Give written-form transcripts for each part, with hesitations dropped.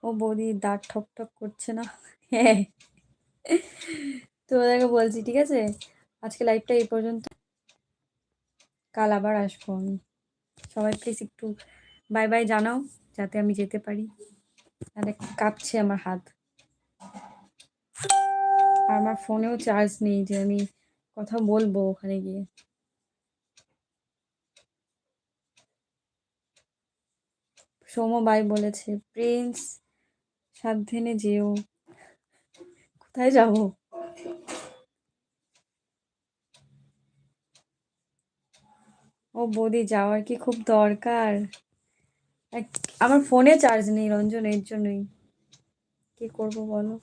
ও বৌদি দাঁত ঠক ঠক করছে না? হ্যাঁ, তোমাদেরকে বলছি ঠিক আছে, আজকে লাইভটা এই পর্যন্ত, কাল আবার আসবো আমি। সবাই প্লিজ একটু বাই বাই জানাও যাতে আমি যেতে পারি, আর একটু কাঁপছে আমার হাত, আর আমার ফোনেও চার্জ নেই যে আমি কথা বলবো ওখানে গিয়ে। সৌম বাই বলেছে, প্রিন্স সাবধানে যেও। কোথায় যাবো? ও বৌদি যাওয়ার কি খুব দরকার? আমার ফোনে চার্জ নেই রঞ্জন, এর জন্যই। কি করব বলো?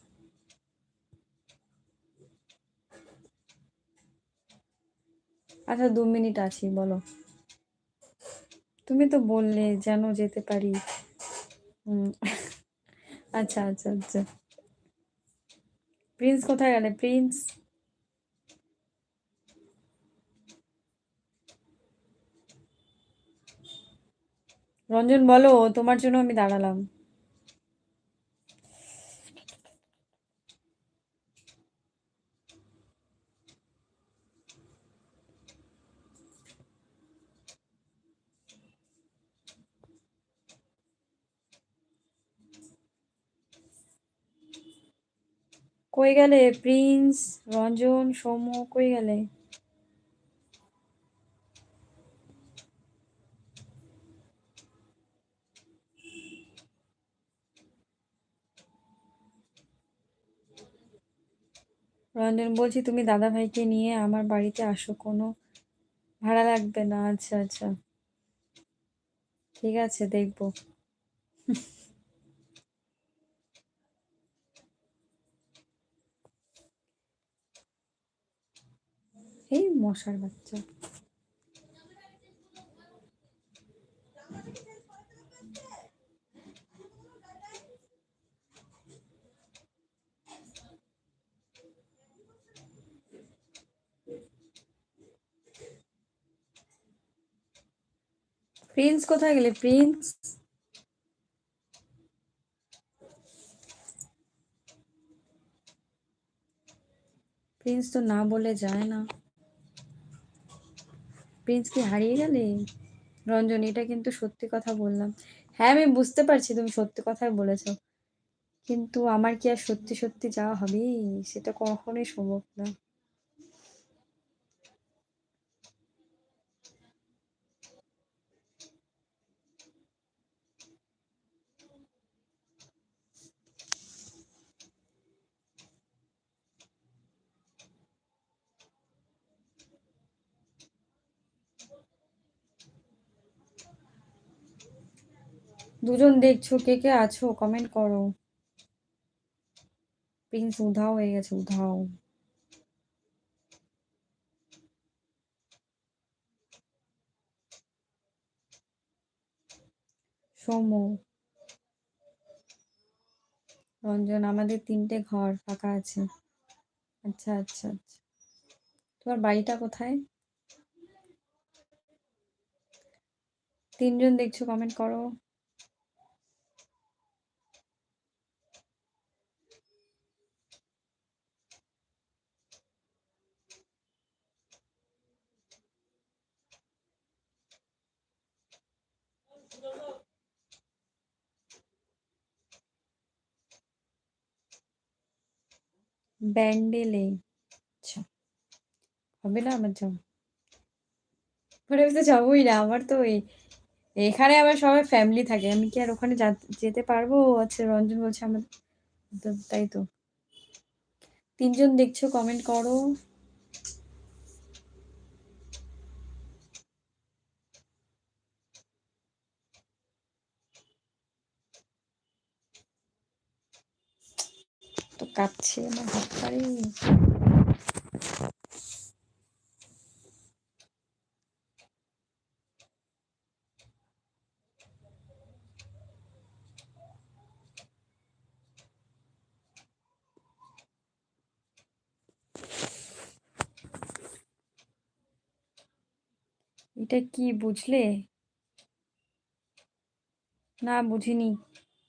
আচ্ছা 2 মিনিট আছি, বলো। তুমি তো বললে যেন যেতে পারি। হুম। আচ্ছা আচ্ছা আচ্ছা। প্রিন্স কোথায় গেলে? প্রিন্স, রঞ্জন বলো, তোমার জন্য আমি দাঁড়ালাম। কই গেলে প্রিন্স, রঞ্জন, সৌম্য, কই গেলে? রঞ্জন বলছি তুমি দাদা ভাইকে নিয়ে আমার বাড়িতে আসো, কোনো ভাড়া লাগবে না। আচ্ছা আচ্ছা, ঠিক আছে, দেখবো। এই মশার বাচ্চা। প্রিন্স কোথায় গেলে? প্রিন্স, প্রিন্স তো না বলে যায় না। প্রিন্স কি হারিয়ে গেলে? রঞ্জন, এটা কিন্তু সত্যি কথা বললাম। হ্যাঁ আমি বুঝতে পারছি তুমি সত্যি কথাই বলেছো, কিন্তু আমার কি আর সত্যি সত্যি যাওয়া হবে? সেটা কখনোই সম্ভব না। দুজন দেখছো, কে কে আছো কমেন্ট করো। প্রিন্স উধাও হয়ে গেছে, উধাও। সৌম্য, রঞ্জন, আমাদের 3টে ঘর ফাঁকা আছে। আচ্ছা আচ্ছা আচ্ছা, তোমার বাড়িটা কোথায়? 3জন দেখছো কমেন্ট করো। ব্যান্ডেলে? আচ্ছা, হবে না আমার যাওয়া। মানে আমি তো যাবোই না, আমার তো এখানে আবার সবাই ফ্যামিলি থাকে, আমি কি আর ওখানে যেতে পারবো? আচ্ছা রঞ্জন বলছে আমার, তাই তো। 3জন দেখছো কমেন্ট করো। তো কাঁপছে আমার হাত পারে। এটা কি বুঝলে? না বুঝিনি।